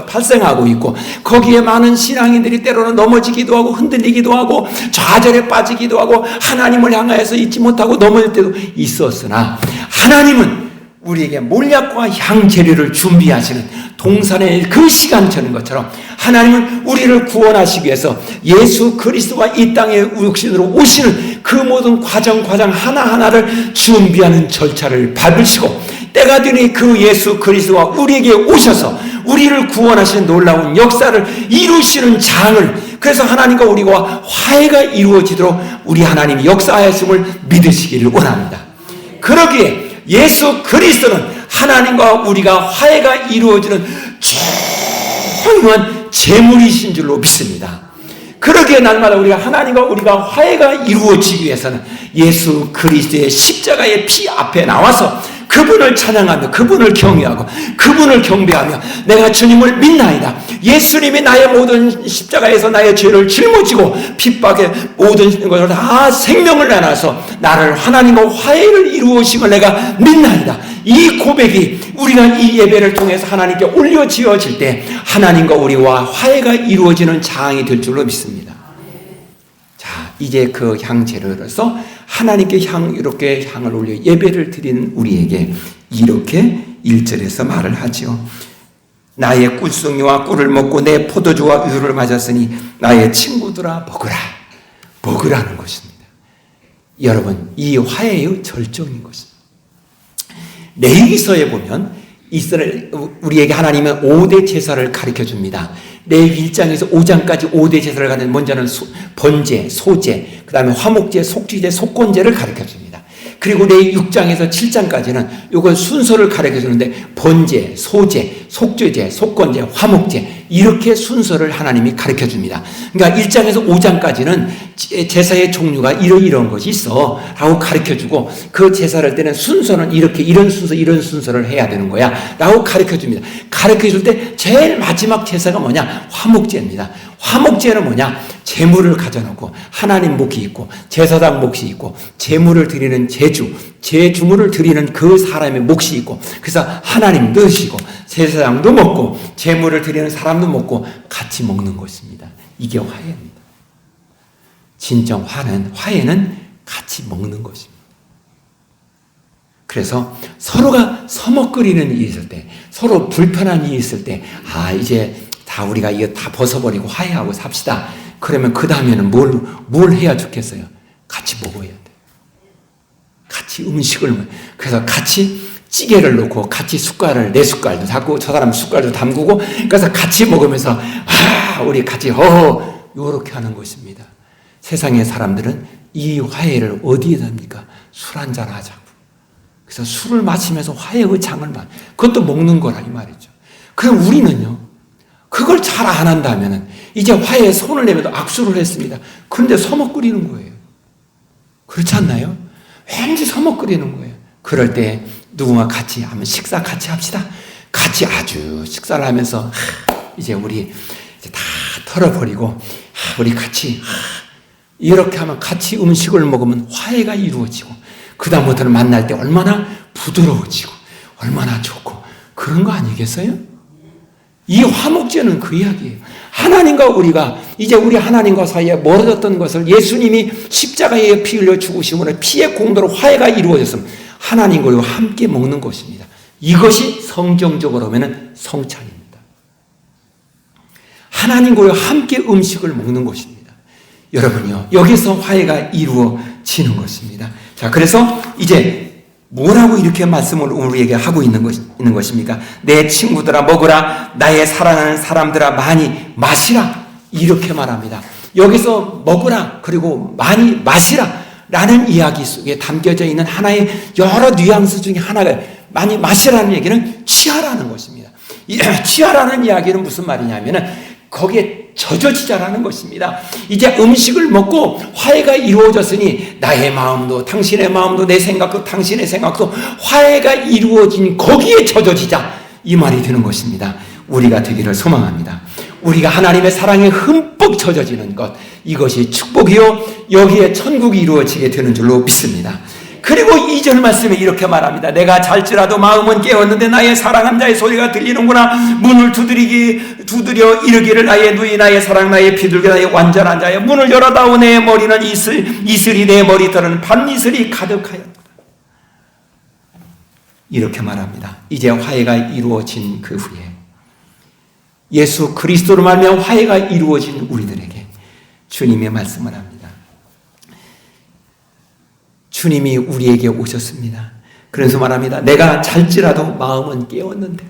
발생하고 있고, 거기에 많은 신앙인들이 때로는 넘어지기도 하고 흔들리기도 하고 좌절에 빠지기도 하고 하나님을 향하여서 잊지 못하고 넘어질 때도 있었으나, 하나님은 우리에게 몰약과 향재료를 준비하시는 동산의 그 시간처럼 것처럼 하나님은 우리를 구원하시기 위해서 예수 그리스도가 이 땅에 육신으로 오시는 그 모든 과정 하나하나를 준비하는 절차를 밟으시고, 때가 되니 그 예수 그리스도가 우리에게 오셔서 우리를 구원하시는 놀라운 역사를 이루시는 장을, 그래서 하나님과 우리와 화해가 이루어지도록 우리 하나님이 역사하였음을 믿으시기를 원합니다. 그러기에 예수 그리스도는 하나님과 우리가 화해가 이루어지는 중요한 제물이신 줄로 믿습니다. 그러기에 날마다 우리가 하나님과 우리가 화해가 이루어지기 위해서는 예수 그리스도의 십자가의 피 앞에 나와서 그분을 찬양하며 그분을 경외하고 그분을 경배하며 내가 주님을 믿나이다. 예수님이 나의 모든 십자가에서 나의 죄를 짊어지고 핍박의 모든 것을 다 생명을 내놔서 나를 하나님과 화해를 이루으심을 내가 믿나이다. 이 고백이 우리가 이 예배를 통해서 하나님께 올려지어질 때 하나님과 우리와 화해가 이루어지는 장이 될 줄로 믿습니다. 자, 이제 그 향재료로서 하나님께 이렇게 향을 올려 예배를 드리는 우리에게 이렇게 1절에서 말을 하죠. 나의 꿀송이와 꿀을 먹고 내 포도주와 우유를 마셨으니 나의 친구들아 먹으라는 것입니다. 여러분, 이 화해의 절정인 것입니다. 레위기서에 보면 이스라엘 우리에게 하나님은 5대 제사를 가르쳐 줍니다. 레위기 1장에서 5장까지 5대 제사를 가르쳐 먼저는 번제, 소제, 그다음에 화목제, 속죄제, 속건제를 가르쳐 줍니다. 그리고 레위기 6장에서 7장까지는 요걸 순서를 가르쳐 주는데 번제, 소제, 속죄제, 속건제, 화목제 이렇게 순서를 하나님이 가르쳐 줍니다. 그러니까 1장에서 5장까지는 제사의 종류가 이런 것이 있어 라고 가르쳐 주고 그 제사를 할 때는 순서는 이렇게 이런 순서를 해야 되는 거야 라고 가르쳐 줍니다. 가르쳐 줄 때 제일 마지막 제사가 뭐냐? 화목제입니다. 화목제는 뭐냐? 제물을 가져놓고 하나님 몫이 있고 제사장 몫이 있고 제물을 드리는 제주물을 드리는 그 사람의 몫이 있고 그래서 하나님 드시고 제사장도 먹고 제물을 드리는 사람도 먹고 같이 먹는 것입니다. 이게 화해입니다. 진정 화해는 같이 먹는 것입니다. 그래서 서로가 서먹거리는 일이 있을 때, 서로 불편한 일이 있을 때, 이제 다 우리가 이거 다 벗어버리고 화해하고 삽시다. 그러면 그 다음에는 뭘 해야 좋겠어요? 같이 먹어야 돼. 같이 음식을, 그래서 같이 찌개를 놓고 같이 숟갈을, 내 숟갈도 잡고 저 사람 숟갈도 담그고 그래서 같이 먹으면서 우리 같이 요렇게 하는 것입니다. 세상의 사람들은 이 화해를 어디에 답니까? 술 한잔 하자고. 그래서 술을 마시면서 화해의 장을 그것도 먹는 거라 이 말이죠. 그럼 우리는요, 그걸 잘 안 한다면은 이제 화해에 손을 내면도 악수를 했습니다. 그런데 서먹거리는 거예요. 그렇지 않나요? 왠지 서먹거리는 거예요. 그럴 때 누군가 같이 하면 식사 같이 합시다. 같이 아주 식사를 하면서 이제 우리 이제 다 털어버리고 우리 같이 이렇게 하면 같이 음식을 먹으면 화해가 이루어지고 그 다음부터는 만날 때 얼마나 부드러워지고 얼마나 좋고 그런 거 아니겠어요? 이 화목제는 그 이야기예요. 하나님과 우리가 이제 우리 하나님과 사이에 멀어졌던 것을 예수님이 십자가에 피 흘려 죽으심으로 피의 공로로 화해가 이루어졌으면 하나님과 우리가 함께 먹는 것입니다. 이것이 성경적으로 하면 성찬입니다. 하나님과 우리가 함께 음식을 먹는 것입니다. 여러분요, 여기서 화해가 이루어지는 것입니다. 자, 그래서 이제 뭐라고 이렇게 말씀을 우리에게 하고 있는 것입니까? 내 친구들아 먹으라, 나의 사랑하는 사람들아 많이 마시라, 이렇게 말합니다. 여기서 먹으라 그리고 많이 마시라 라는 이야기 속에 담겨져 있는 하나의 여러 뉘앙스 중에 하나가 많이 마시라는 얘기는 취하라는 것입니다. 취하라는 이야기는 무슨 말이냐면은 거기에 젖어지자라는 것입니다. 이제 음식을 먹고 화해가 이루어졌으니 나의 마음도 당신의 마음도 내 생각도 당신의 생각도 화해가 이루어진 거기에 젖어지자, 이 말이 되는 것입니다. 우리가 되기를 소망합니다. 우리가 하나님의 사랑에 흠뻑 젖어지는 것, 이것이 축복이요 여기에 천국이 이루어지게 되는 줄로 믿습니다. 그리고 2절 말씀에 이렇게 말합니다. 내가 잘지라도 마음은 깨었는데 나의 사랑한 자의 소리가 들리는구나. 문을 두드려 이르기를 나의 누이 나의 사랑 나의 비둘기 나의 완전한 자여 문을 열어다오. 내 머리는 이슬이 내 머리털은 밤이슬이 가득하였다. 이렇게 말합니다. 이제 화해가 이루어진 그 후에 예수 그리스도로 말미암아 화해가 이루어진 우리들에게 주님의 말씀을 합니다. 주님이 우리에게 오셨습니다. 그래서 말합니다. 내가 잘지라도 마음은 깨었는데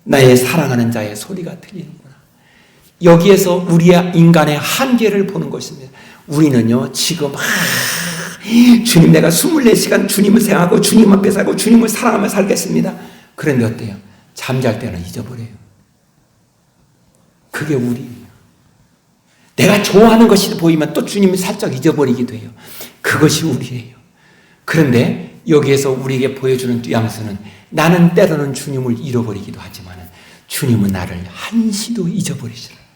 나의 사랑하는 자의 소리가 들리는구나. 여기에서 우리의 인간의 한계를 보는 것입니다. 우리는요 지금 주님 내가 24시간 주님을 생각하고 주님 앞에 살고 주님을 사랑하며 살겠습니다. 그런데 어때요? 잠잘 때는 잊어버려요. 그게 우리예요. 내가 좋아하는 것이 보이면 또 주님을 살짝 잊어버리기도 해요. 그것이 우리예요. 그런데 여기에서 우리에게 보여주는 뉘앙스는 나는 때로는 주님을 잃어버리기도 하지만 주님은 나를 한시도 잊어버리지 않아요.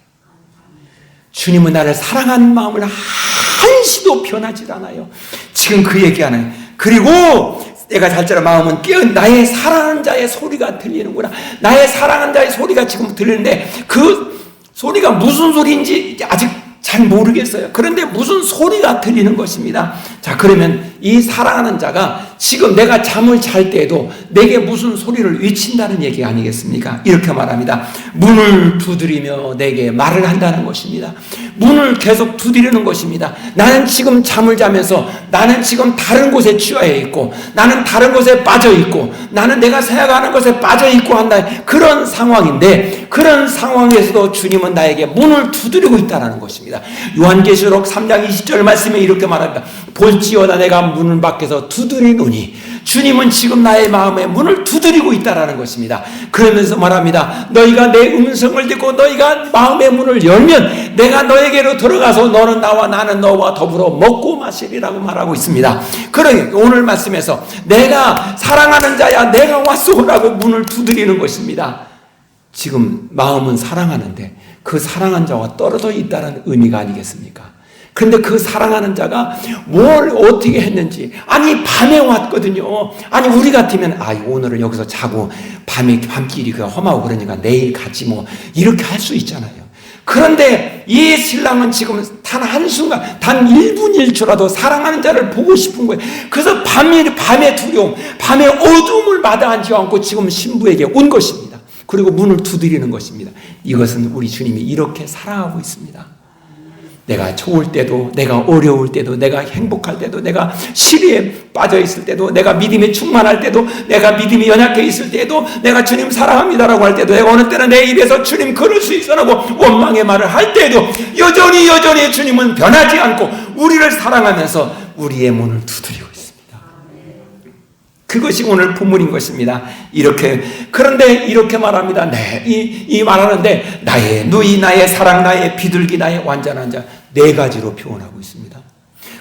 주님은 나를 사랑하는 마음을 한시도 변하지 않아요. 지금 그 얘기하는. 그리고 내가 잘자라 마음은 깨어 나의 사랑하는 자의 소리가 들리는구나. 나의 사랑하는 자의 소리가 지금 들리는데 그 소리가 무슨 소리인지 아직 잘 모르겠어요. 그런데 무슨 소리가 들리는 것입니다. 자, 그러면 이 사랑하는 자가 지금 내가 잠을 잘 때에도 내게 무슨 소리를 외친다는 얘기 아니겠습니까? 이렇게 말합니다. 문을 두드리며 내게 말을 한다는 것입니다. 문을 계속 두드리는 것입니다. 나는 지금 잠을 자면서 나는 지금 다른 곳에 취해 있고 나는 다른 곳에 빠져 있고 나는 내가 생각하는 것에 빠져 있고 한다. 그런 상황인데 그런 상황에서도 주님은 나에게 문을 두드리고 있다는 것입니다. 요한계시록 3장 20절 말씀에 이렇게 말합니다. 볼지어다 내가 문을 밖에서 두드리노니 주님은 지금 나의 마음에 문을 두드리고 있다는 것입니다. 그러면서 말합니다. 너희가 내 음성을 듣고 너희가 마음의 문을 열면 내가 너에게로 들어가서 너는 나와 나는 너와 더불어 먹고 마시리라고 말하고 있습니다. 그러니 오늘 말씀에서 내가 사랑하는 자야 내가 왔소라고 문을 두드리는 것입니다. 지금 마음은 사랑하는데 그 사랑한 자와 떨어져 있다는 의미가 아니겠습니까? 그런데 그 사랑하는 자가 뭘 어떻게 했는지, 아니 밤에 왔거든요. 아니 우리 같으면 오늘은 여기서 자고 밤길이 험하고 그러니까 내일 가지 뭐 이렇게 할 수 있잖아요. 그런데 이 신랑은 지금 단 한순간, 단 1분 1초라도 사랑하는 자를 보고 싶은 거예요. 그래서 밤의 두려움, 밤의 어둠을 마다하지 않고 지금 신부에게 온 것입니다. 그리고 문을 두드리는 것입니다. 이것은 우리 주님이 이렇게 사랑하고 있습니다. 내가 좋을 때도, 내가 어려울 때도, 내가 행복할 때도, 내가 시리에 빠져 있을 때도, 내가 믿음에 충만할 때도, 내가 믿음이 연약해 있을 때도, 내가 주님 사랑합니다라고 할 때도, 내가 어느 때는 내 입에서 주님 그럴 수 있어라고 원망의 말을 할 때도 여전히 주님은 변하지 않고 우리를 사랑하면서 우리의 문을 두드리고 있습니다. 그것이 오늘 본문인 것입니다. 그런데 이렇게 말합니다. 이 말하는데 나의 누이, 나의 사랑, 나의 비둘기, 나의 완전한 자, 네 가지로 표현하고 있습니다.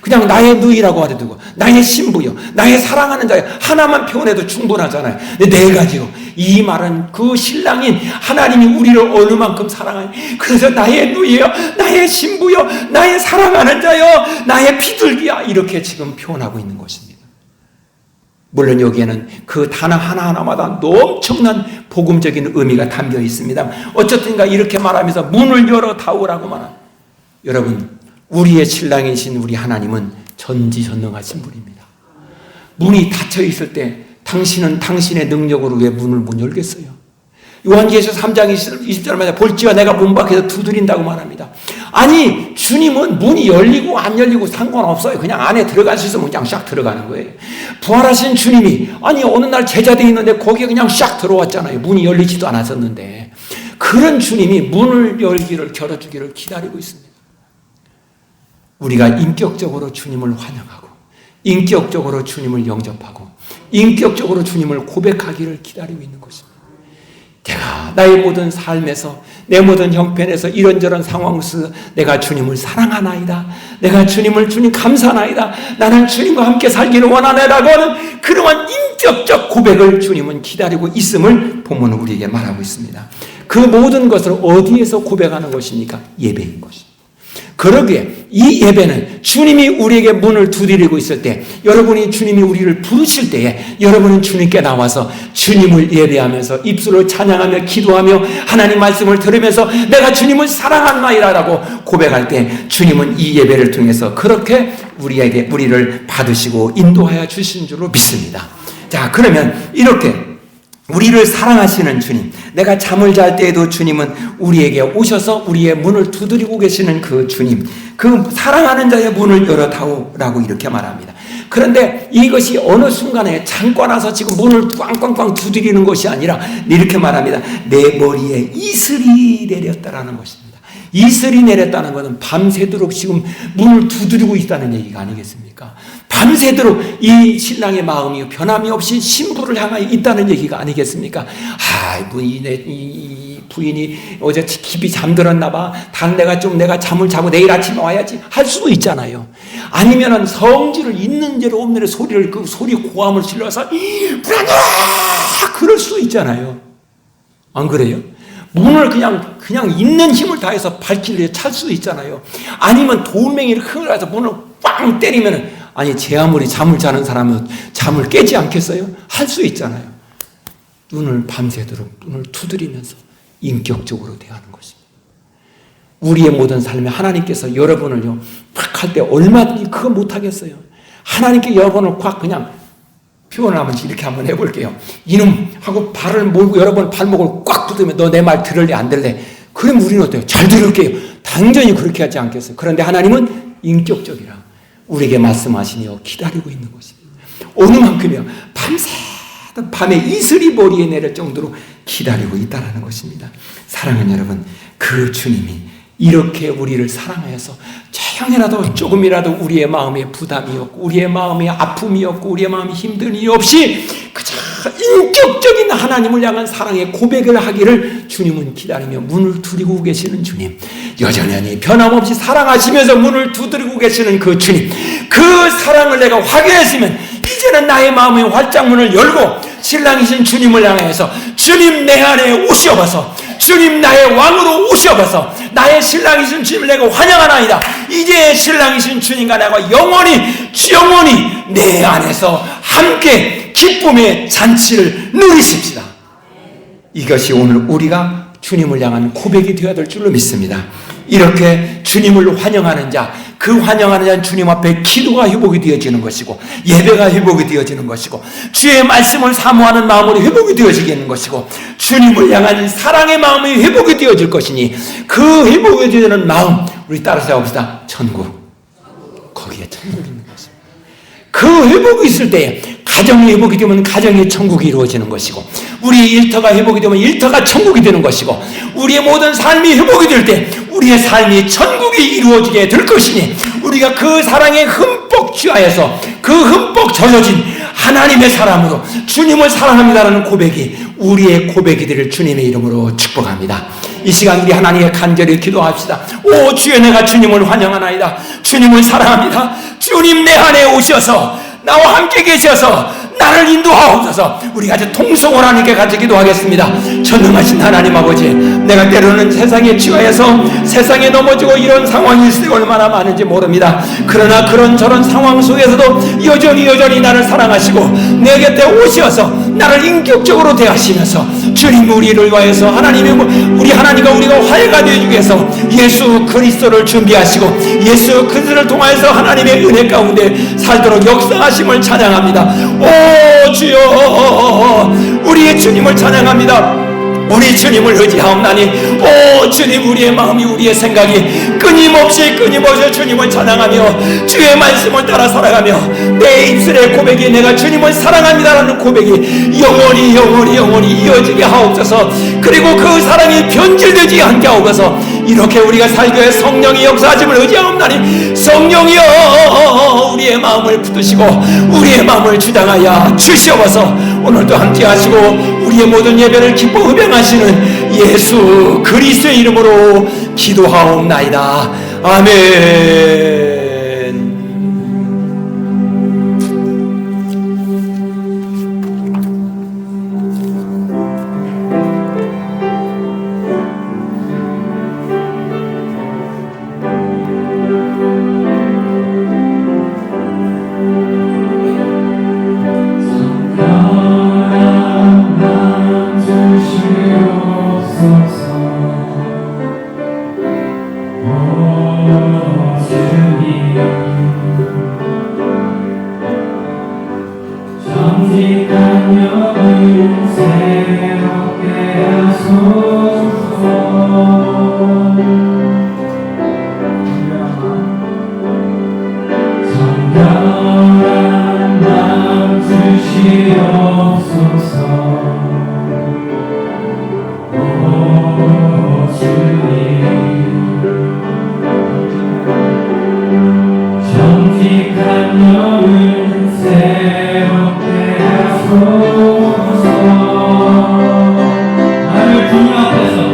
그냥 나의 누이라고 하도 되고 나의 신부요, 나의 사랑하는 자요, 하나만 표현해도 충분하잖아요. 네 가지로. 이 말은 그 신랑인 하나님이 우리를 어느 만큼 사랑하니, 그래서 나의 누이요, 나의 신부요, 나의 사랑하는 자요, 나의 비둘기야, 이렇게 지금 표현하고 있는 것입니다. 물론 여기에는 그 단어 하나하나마다 엄청난 복음적인 의미가 담겨 있습니다. 어쨌든가 이렇게 말하면서 문을 열어 닫으라고 말합니다. 여러분, 우리의 신랑이신 우리 하나님은 전지전능하신 분입니다. 문이 닫혀 있을 때 당신은 당신의 능력으로 왜 문을 못 열겠어요? 요한계시록 3장 20절 말에 볼지와 내가 문 밖에서 두드린다고 말합니다. 아니 주님은 문이 열리고 안 열리고 상관없어요. 그냥 안에 들어갈 수 있으면 그냥 샥 들어가는 거예요. 부활하신 주님이 어느 날 제자들이 있는데 거기에 그냥 샥 들어왔잖아요. 문이 열리지도 않았었는데 그런 주님이 문을 열어주기를 기다리고 있습니다. 우리가 인격적으로 주님을 환영하고 인격적으로 주님을 영접하고 인격적으로 주님을 고백하기를 기다리고 있는 것입니다. 내가 나의 모든 삶에서 내 모든 형편에서 이런저런 상황에서 내가 주님을 사랑하나이다, 내가 주님 감사하나이다, 나는 주님과 함께 살기를 원하네라고 하는 그러한 인격적 고백을 주님은 기다리고 있음을 본문은 우리에게 말하고 있습니다. 그 모든 것을 어디에서 고백하는 것입니까? 예배인 것입니다. 그러기에 이 예배는 주님이 우리에게 문을 두드리고 있을 때, 여러분이 주님이 우리를 부르실 때에 여러분은 주님께 나와서 주님을 예배하면서 입술로 찬양하며 기도하며 하나님 말씀을 들으면서 내가 주님을 사랑하나이다라고 고백할 때 주님은 이 예배를 통해서 그렇게 우리를 받으시고 인도하여 주신 줄로 믿습니다. 자, 그러면 이렇게 우리를 사랑하시는 주님, 내가 잠을 잘 때에도 주님은 우리에게 오셔서 우리의 문을 두드리고 계시는 그 주님, 그 사랑하는 자의 문을 열어다오라고 이렇게 말합니다. 그런데 이것이 어느 순간에 잠깐 와서 지금 문을 꽝꽝꽝 두드리는 것이 아니라 이렇게 말합니다. 내 머리에 이슬이 내렸다라는 것입니다. 이슬이 내렸다는 것은 밤새도록 지금 문을 두드리고 있다는 얘기가 아니겠습니까? 밤새도록 이 신랑의 마음이 변함이 없이 신부를 향하여 있다는 얘기가 아니겠습니까? 이 부인이 어제 깊이 잠들었나 봐. 내가 잠을 자고 내일 아침에 와야지 할 수도 있잖아요. 아니면은 성질을 있는 대로 없는 대로 소리 고함을 질러서 불안해! 그럴 수도 있잖아요. 안 그래요? 문을 그냥 있는 힘을 다해서 발길에 찰 수도 있잖아요. 아니면 돌멩이를 흘러서 문을 빵 때리면은, 제 아무리 잠을 자는 사람은 잠을 깨지 않겠어요? 할 수 있잖아요. 눈을 밤새도록 눈을 두드리면서 인격적으로 대하는 것입니다. 우리의 모든 삶에 하나님께서 여러분을요 팍 할 때 얼마든지 그거 못하겠어요. 하나님께 여러분을 꽉 그냥 피곤하면 이렇게 한번 해볼게요. 이놈 하고 발을 몰고 여러 번 발목을 꽉 붙으면 너 내 말 들을래 안 들래? 그럼 우리는 어때요? 잘 들을게요. 당연히 그렇게 하지 않겠어요. 그런데 하나님은 인격적이라 우리에게 말씀하시며 기다리고 있는 것입니다. 어느 만큼이요? 밤새도 밤에 이슬이 머리에 내릴 정도로 기다리고 있다는 것입니다. 사랑하는 여러분, 그 주님이 이렇게 우리를 사랑하여서 조금이라도 조금이라도 우리의 마음에 부담이 없고 우리의 마음에 아픔이 없고 우리의 마음에 힘듦이 없이 그저 인격적인 하나님을 향한 사랑의 고백을 하기를 주님은 기다리며 문을 두드리고 계시는 주님, 여전히 변함없이 사랑하시면서 문을 두드리고 계시는 그 주님, 그 사랑을 내가 확인했으면 이제는 나의 마음의 활짝문을 열고 신랑이신 주님을 향해서 주님 내 안에 오셔봐서 주님 나의 왕으로 오셔봐서 나의 신랑이신 주님을 내가 환영하나이다. 이제 신랑이신 주님과 내가 영원히 내 안에서 함께 기쁨의 잔치를 누리십시다. 이것이 오늘 우리가 주님을 향한 고백이 되어야 될 줄로 믿습니다. 이렇게 주님을 환영하는 자, 그 환영하는 자는 주님 앞에 기도가 회복이 되어지는 것이고 예배가 회복이 되어지는 것이고 주의 말씀을 사모하는 마음으로 회복이 되어지는 것이고 주님을 향한 사랑의 마음이 회복이 되어질 것이니 그 회복이 되는 마음, 우리 따라서 해봅시다. 천국. 거기에 천국이 있는 것입니다. 그 회복이 있을 때 가정이 회복이 되면 가정의 천국이 이루어지는 것이고 우리의 일터가 회복이 되면 일터가 천국이 되는 것이고 우리의 모든 삶이 회복이 될 때 우리의 삶이 천국이 이루어지게 될 것이니 우리가 그 사랑에 흠뻑 취하여서 그 흠뻑 젖어진 하나님의 사람으로 주님을 사랑합니다라는 고백이 우리의 고백이 될 주님의 이름으로 축복합니다. 이 시간 우리 하나님께 간절히 기도합시다. 오 주여, 내가 주님을 환영하나이다. 주님을 사랑합니다. 주님 내 안에 오셔서 나와 함께 계셔서 나를 인도하옵소서. 우리 같이 통성을 하나님께 같이 기도하겠습니다. 전능하신 하나님 아버지, 내가 때로는 세상에 취하여서 세상에 넘어지고 이런 상황이 있을 때 얼마나 많은지 모릅니다. 그러나 그런저런 상황 속에서도 여전히 나를 사랑하시고 내 곁에 오셔서 나를 인격적으로 대하시면서 주님 우리를 위하여서 우리 하나님과 우리가 화해가 되어주기 위해서 예수 그리스도를 준비하시고 예수 그리스도를 통하여서 하나님의 은혜 가운데 살도록 역사하심을 찬양합니다. 오 주여, 우리의 주님을 찬양합니다. 우리 주님을 의지하옵나니 오 주님, 우리의 마음이 우리의 생각이 끊임없이 주님을 찬양하며 주의 말씀을 따라 살아가며 내 입술의 고백이 내가 주님을 사랑합니다라는 고백이 영원히 이어지게 하옵소서. 그리고 그 사랑이 변질되지 않게 하옵소서. 이렇게 우리가 살기 위해 성령의 역사하심을 의지하옵나니 성령이여 우리의 마음을 붙드시고 우리의 마음을 주장하여 주시옵소서. 오늘도 함께 하시고 우리의 모든 예배를 기뻐 흡양하시는 예수 그리스도의 이름으로 기도하옵나이다. 아멘. 나를 주님 앞에서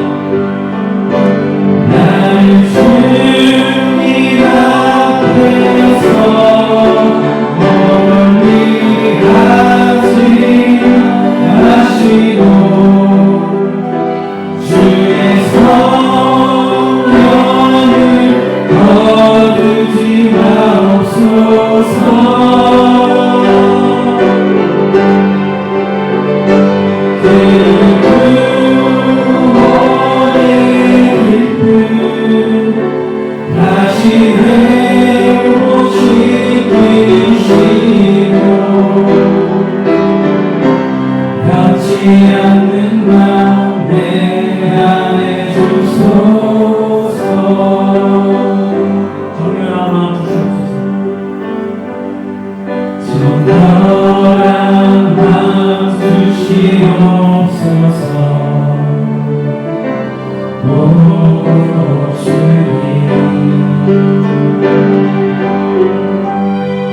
너란 맘 주시옵소서. 오 주님,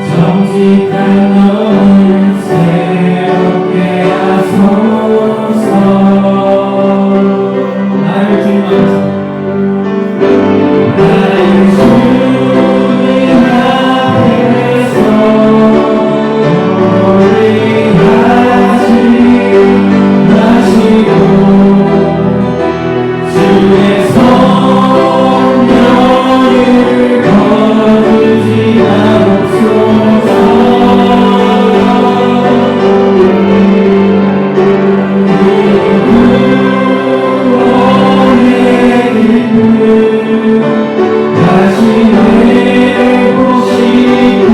정직한 영을 새롭게 하소서. 나를 주님 앞에서 노래하지 마시고 주의 성령을 거두지 마옵소서. 구원의 길을 다시 내고 싶으시고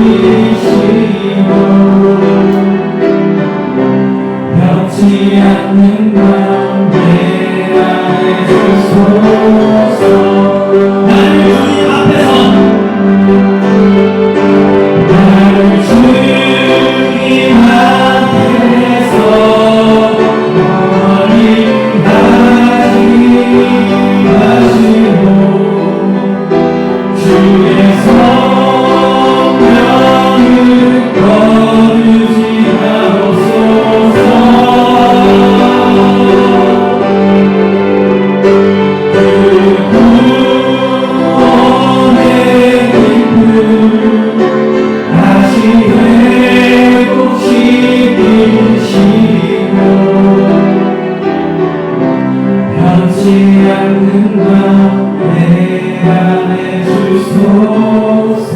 변치 않는 마음에 안에 주소서. 나를 주님 앞에서 나를 주님 앞에서 버림하지 마시고 주의 성령을 거두지 마옵소서. 그 구원의 기쁨 다시 회복시키시고 변치 않는 맘 내 안에 주소서.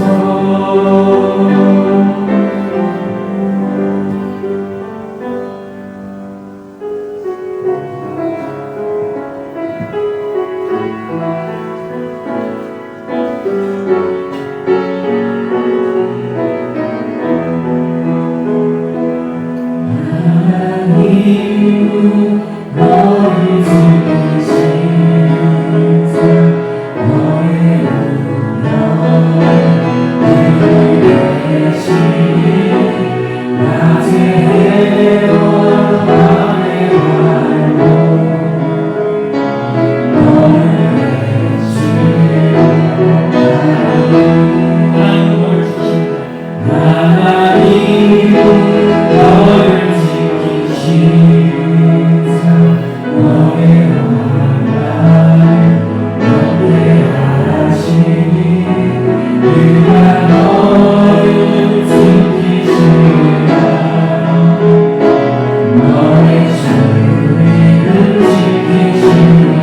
하나님은 너를 지키시사 너의 운명을 계시니 낮에 해와 밤에 달고 너를 해주시다. 하나님은 너를 지키시사 너의 원한을 영대하시니 그가 너를 지키시리라. 너의 주님은 지키시리라.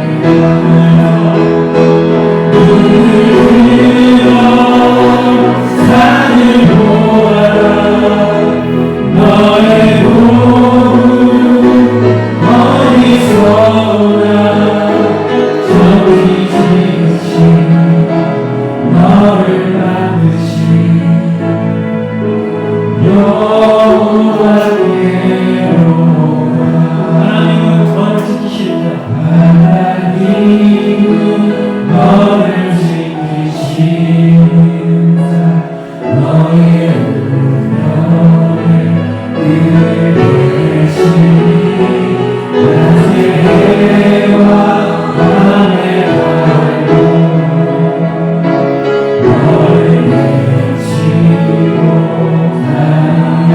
눈으로 산을 보아라. 너의 어디서나 저기 지으신 너를 만드신 여호와께로 하나님은 너를 지키시리라. 하나님은 너를 지키시리라. 너의 운명을 이루시니 낮에 해와 밤에 달고 너를 내치고 가는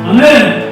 아멘.